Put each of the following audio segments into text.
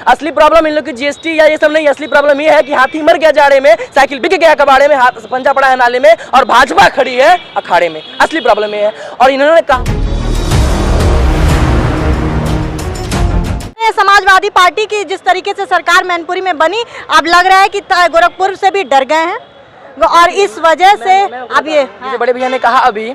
असली problem in लोग की जीएसटी या ये सब नहीं, असली प्रॉब्लम ये है कि हाथी मर गया जाड़े में, साइकिल बिक गया कबाड़े में, हाथ पंजा पड़ा है नाले में और भाजपा खड़ी है अखाड़े में। असली प्रॉब्लम ये है। और इन्होंने कहा समाजवादी पार्टी की जिस तरीके से सरकार मैनपुरी में बनी, अब लग रहा है कि गोरखपुर से भी डर गए हैं और इस वजह से अब ये मुझे बड़े भैया ने कहा अभी,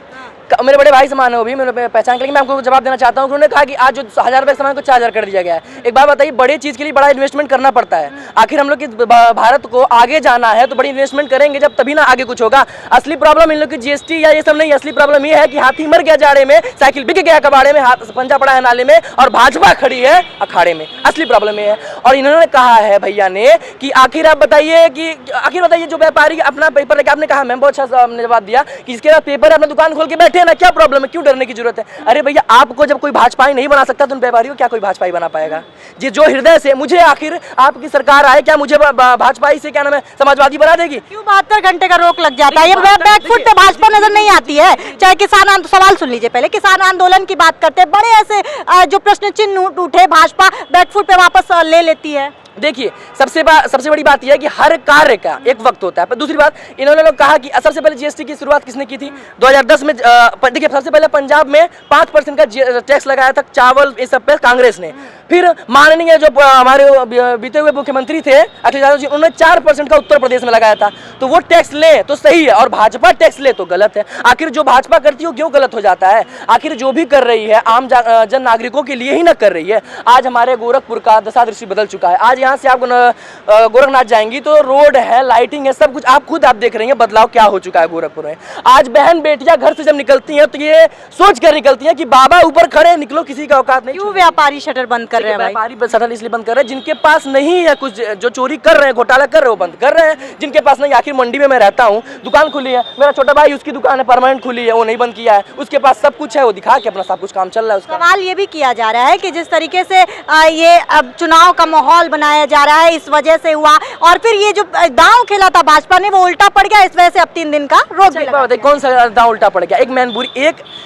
मेरे बड़े भाई समान है वो भी, मैंने पहचान के लिए मैं आपको जवाब देना चाहता हूँ। उन्होंने कहा कि आज जो 1000 रुपये सामान को 4000 कर दिया गया है। एक बात बताइए, बड़ी चीज़ के लिए बड़ा इन्वेस्टमेंट करना पड़ता है। आखिर हम लोग की भारत को आगे जाना है तो बड़ी इन्वेस्टमेंट करेंगे जब तभी ना आगे कुछ होगा। असली प्रॉब्लम इन लोग की जीएसटी या ये सब नहीं, असली प्रॉब्लम ये है कि हाथी मर गया जाड़े में, साइकिल बिक गया कबाड़े में, हाथ पंजा पड़ा है नाले में और भाजपा खड़ी है अखाड़े में। असली प्रॉब्लम ये है। और इन्होंने कहा है भैया ने कि आखिर आप बताइए कि आखिर बताइए जो व्यापारी अपना पेपर लेके, आपने कहा मैम बहुत अच्छा आपने जवाब दिया कि इसके बाद पेपर अपना दुकान खोल के बैठे ना, क्या प्रॉब्लम है, क्यों डरने की जरूरत है। अरे भैया आपको जब कोई भाजपाई नहीं बना सकता तो उन व्यापारियों क्या कोई भाजपाई बना पाएगा जी? जो हृदय से मुझे आखिर आपकी सरकार आए, क्या मुझे भाजपाई से क्या नाम है समाजवादी बना देगी? क्यों 72 घंटे का रोक लग जाता है? ये बैकफुट पे भाजपा नजर नहीं आती है। चाहे किसान सवाल सुन लीजिए, पहले किसान आंदोलन की बात करते हैं, बड़े ऐसे जो प्रश्न चिन्ह उठे, भाजपा बैकफुट पे वापस ले लेती है। देखिए सबसे बड़ी बात यह है कि हर कार्य का एक वक्त होता है। पर दूसरी बात, इन्होंने लोग कहा कि सबसे पहले जीएसटी की शुरुआत किसने की थी? 2010 में। देखिए सबसे पहले पंजाब में 5% का टैक्स लगाया था चावल इस सब पे कांग्रेस ने। फिर माननीय जो हमारे बीते हुए मुख्यमंत्री थे अखिलेश यादव जी, उन्होंने 4% का उत्तर प्रदेश में लगाया था। तो वो टैक्स ले तो सही है और भाजपा टैक्स ले तो गलत है। आखिर जो भाजपा करती है क्यों गलत हो जाता है? आखिर जो भी कर रही है आम जन नागरिकों के लिए ही ना कर रही है। आज हमारे गोरखपुर का दशा दृष्टि बदल चुका है। आज यहाँ से आप गोरखनाथ जाएंगी तो रोड है, लाइटिंग है, सब कुछ आप देख रही हैं बदलाव क्या हो चुका है गोरखपुर में। आज बहन बेटियां घर से जब निकलती हैं तो ये सोच कर निकलती हैं कि बाबा ऊपर खड़े, निकलो, किसी का औकात नहीं। क्यों व्यापारी शटर बंद कर रहे हैं? व्यापारी शटर इसलिए बंद कर रहे हैं जिनके पास नहीं है, कुछ जो चोरी कर रहे हैं, घोटाला कर रहे हैं वो बंद कर रहे हैं। जिनके पास नहीं, आखिर मंडी में मैं रहता हूँ, दुकान खुली है, मेरा छोटा भाई उसकी दुकान है परमानेंट खुली है, वो नहीं बंद किया है। उसके पास सब कुछ है, वो दिखा के अपना सब कुछ काम चल रहा है उसका। सवाल ये भी किया जा रहा है कि जिस तरीके से ये अब चुनाव का माहौल बनाया जा रहा है, इस वजह से हुआ, और फिर ये जो दांव खेला था भाजपा ने वो उल्टा पड़ गया, इस वजह से अब 3 दिन का रोक भी लगा। कौन सा दांव उल्टा पड़ गया? एक मैनपुरी,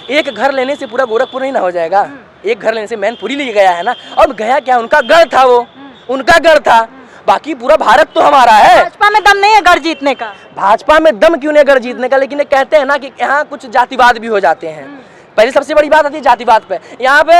एक घर लेने से पूरा गोरखपुर नहीं ना हो जाएगा। एक घर लेने से मैनपुरी ले गया है ना, और गया क्या, उनका गढ़ था, वो उनका गढ़ था। बाकी पूरा भारत तो हमारा है। भाजपा में दम नहीं है गढ़ जीतने का। भाजपा में दम क्यों नहीं गढ़ जीतने का? लेकिन ये कहते हैं ना कि यहाँ कुछ जातिवाद भी हो जाते हैं। पहले सबसे बड़ी बात आती है जातिवाद पे। यहाँ पे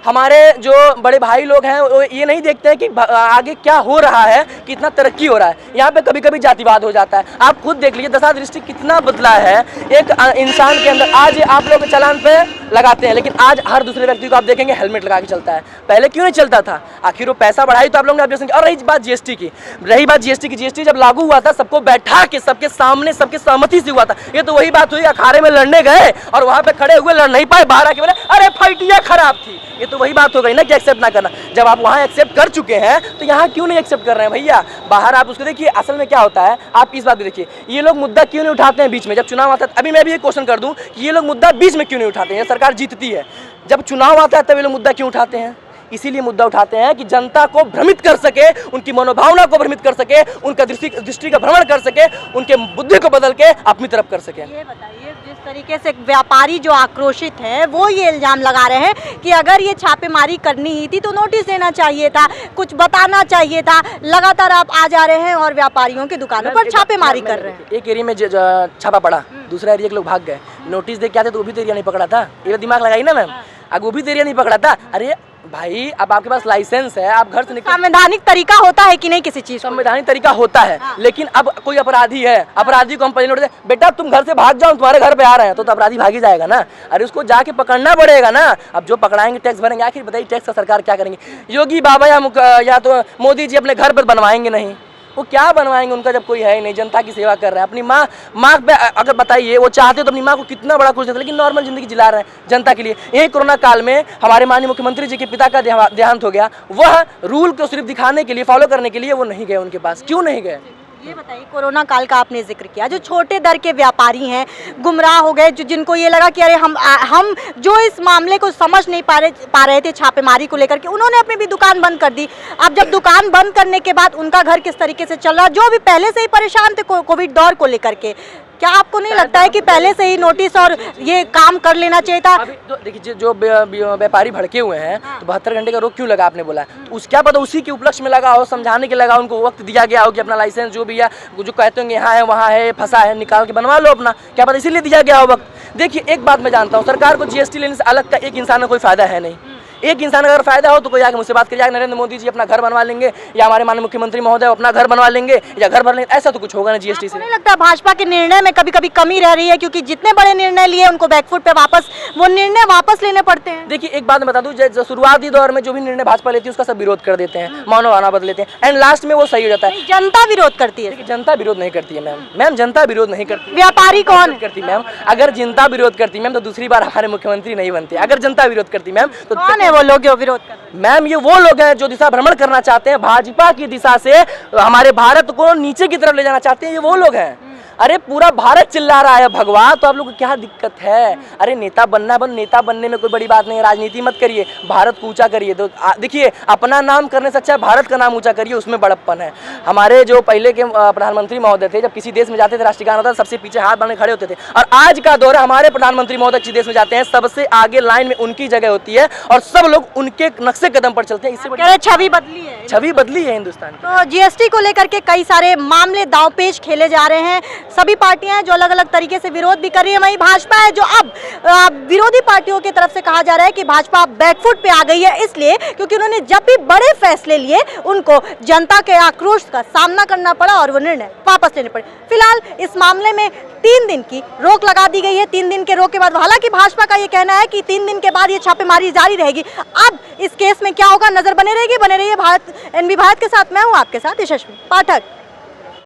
हमारे जो बड़े भाई लोग हैं वो ये नहीं देखते हैं कि आगे क्या हो रहा है, कितना तरक्की हो रहा है। यहाँ पे कभी कभी जातिवाद हो जाता है। आप खुद देख लीजिए दशा दृष्टि कितना बदला है एक इंसान के अंदर। आज आप लोग चालान पे लगाते हैं, लेकिन आज हर दूसरे व्यक्ति को आप देखेंगे हेलमेट लगा के चलता है। पहले क्यों नहीं चलता था? आखिर वो पैसा बढ़ाई तो आप लोग ने ऑब्जेक्शन किया। और रही बात जीएसटी की, जीएसटी जब लागू हुआ था सबको बैठा के सबके सामने सबके सहमति से हुआ था। ये तो वही बात हुई, अखाड़े में लड़ने गए और वहाँ पे खड़े हुए लड़ नहीं पाए, बाहर आके बोले अरे फाइटिया खराब थी। ये तो वही बात हो गई ना कि एक्सेप्ट ना करना। जब आप वहाँ एक्सेप्ट कर चुके हैं तो यहाँ क्यों नहीं एक्सेप्ट कर रहे हैं भैया? बाहर आप उसको देखिए, असल में क्या होता है आप इस बात देखिए, ये लोग मुद्दा क्यों नहीं उठाते हैं बीच में जब चुनाव आता है? अभी मैं भी एक क्वेश्चन कर दूं कि ये लोग मुद्दा बीच में क्यों नहीं उठाते हैं? सरकार जीतती है, जब चुनाव आता है तब ये लोग मुद्दा क्यों उठाते हैं? इसीलिए मुद्दा उठाते हैं कि जनता को भ्रमित कर सके, उनकी मनोभावना को भ्रमित कर सके, उनका दृष्टि का भ्रमण कर सके, उनके बुद्धि को बदल के अपनी तरफ कर सके। ये बताइए, जिस तरीके से व्यापारी जो आक्रोशित हैं वो ये इल्जाम लगा रहे हैं कि अगर ये छापेमारी करनी ही थी तो नोटिस देना चाहिए था, कुछ बताना चाहिए था। लगातार आप आ जा रहे हैं और व्यापारियों की दुकानों पर छापेमारी कर रहे हैं। एक एरिया में छापा पड़ा, दूसरा एरिया के लोग भाग गए, नोटिस दे के आते तो वो भी तो एरिया नहीं पकड़ा था। ये दिमाग लगाई ना मैम, अब वो भी तो एरिया नहीं पकड़ा था। अरे भाई अब आपके पास लाइसेंस है, आप घर से निकल, संवैधानिक तरीका होता है कि नहीं किसी चीज? संवैधानिक तरीका होता है। हाँ। लेकिन अब कोई अपराधी है, अपराधी को हम पहले नोटिस दे, बेटा तुम घर से भाग जाओ, तुम्हारे घर पे आ रहे हैं, तो अपराधी भागी जाएगा ना। अरे उसको जाके पकड़ना पड़ेगा ना। अब जो पकड़ाएंगे टैक्स भरेंगे। आखिर बताइए टैक्स का सरकार क्या करेंगे? योगी बाबा या तो मोदी जी अपने घर पर बनवाएंगे नहीं, वो क्या बनवाएंगे? उनका जब कोई है ही नहीं, जनता की सेवा कर रहे हैं। अपनी माँ पे अगर बताइए वो चाहते तो अपनी माँ को कितना बड़ा खुश देते, लेकिन नॉर्मल जिंदगी जिला रहे हैं जनता के लिए। यही कोरोना काल में हमारे माननीय मुख्यमंत्री जी के पिता का देहांत हो गया, वह रूल को सिर्फ दिखाने के लिए, फॉलो करने के लिए वो नहीं गए उनके पास। क्यों नहीं गए? ये बताइए, कोरोना काल का आपने जिक्र किया, जो छोटे दर के व्यापारी हैं गुमराह हो गए, जो जिनको ये लगा कि अरे हम जो इस मामले को समझ नहीं पा रहे थे छापेमारी को लेकर के, उन्होंने अपनी भी दुकान बंद कर दी। अब जब दुकान बंद करने के बाद उनका घर किस तरीके से चल रहा, जो भी पहले से ही परेशान थे कोविड दौर को लेकर के, क्या आपको नहीं लगता है कि पहले से ही नोटिस और ये काम कर लेना चाहिए था? अभी तो देखिए जो व्यापारी भड़के हुए हैं तो 72 घंटे का रोक क्यों लगा आपने बोला, तो उस क्या पता उसी के उपलक्ष्य में लगा हो, समझाने के लगा, उनको वक्त दिया गया हो कि अपना लाइसेंस जो भी है जो कहते होंगे यहाँ है वहाँ है फंसा है निकाल के बनवा लो अपना, क्या पता इसीलिए दिया गया हो वक्त। देखिए एक बात मैं जानता हूँ, सरकार को जीएसटी लेने से अलग का एक इंसान का कोई फायदा है नहीं। एक इंसान अगर फायदा हो तो कोई आके मुझसे बात करिए, नरेंद्र मोदी जी अपना घर बनवा लेंगे या हमारे माननीय मुख्यमंत्री महोदय अपना घर बनवा लेंगे या घर भर लेंगे, ऐसा तो कुछ होगा ना जीएसटी से। नहीं लगता भाजपा के निर्णय में कभी कभी कमी रह रही है, क्योंकि जितने बड़े निर्णय लिए उनको बैकफुट पे वापस वो निर्णय वापस लेने पड़ते हैं? देखिए एक बात मैं बता दूं, शुरुआती दौर में जो भी निर्णय भाजपा लेती है उसका सब विरोध कर देते हैं, मानो आना बदल लेते हैं एंड लास्ट में वो सही हो जाता है। जनता विरोध करती है। देखिए जनता विरोध नहीं करती है मैम जनता विरोध नहीं करती। व्यापारी कौन करती मैम? अगर जनता विरोध करती मैम तो दूसरी बार हमारे मुख्यमंत्री नहीं बनते। अगर जनता विरोध करती मैम तो कौन है वो लोग जो विरोध कर रहे हैं? मैम ये वो लोग हैं जो दिशा भ्रमण करना चाहते हैं, भाजपा की दिशा से हमारे भारत को नीचे की तरफ ले जाना चाहते हैं, ये वो लोग हैं। अरे पूरा भारत चिल्ला रहा है भगवा, तो आप लोग को क्या दिक्कत है? अरे नेता बनना नेता बनने में कोई बड़ी बात नहीं है, राजनीति मत करिए, भारत को ऊंचा करिए। तो देखिए अपना नाम करने से अच्छा भारत का नाम ऊंचा करिए, उसमें बड़प्पन है। हमारे जो पहले के प्रधानमंत्री महोदय थे, जब किसी देश में जाते थे राष्ट्रीय गान होता था सबसे पीछे हाथ बांधे खड़े होते थे, और आज का दौर हमारे प्रधानमंत्री महोदय किसी देश में जाते हैं सबसे आगे लाइन में उनकी जगह होती है और सब लोग उनके नक्शे कदम पर चलते हैं। इससे बड़ी छवि बदली है, छवि बदली है हिंदुस्तान की। तो जीएसटी को लेकर के कई सारे मामले दांवपेच खेले जा रहे हैं। सभी पार्टियां जो अलग अलग तरीके से विरोध भी कर रही है, वहीं भाजपा है जो अब विरोधी पार्टियों की तरफ से कहा जा रहा है कि भाजपा बैकफुट पे आ गई है, इसलिए क्योंकि उन्होंने जब भी बड़े फैसले लिए उनको जनता के आक्रोश का सामना करना पड़ा और वो निर्णय वापस लेने पड़े। फिलहाल इस मामले में 3 दिन की रोक लगा दी गई है। 3 दिन के रोक के बाद, हालांकि भाजपा का ये कहना है कि 3 दिन के बाद ये छापेमारी जारी रहेगी। अब इस केस में क्या होगा, नजर बने रहेगी। बने रहिए भारत NB भारत के साथ। मैं हूँ आपके साथ यशस्वी पाठक।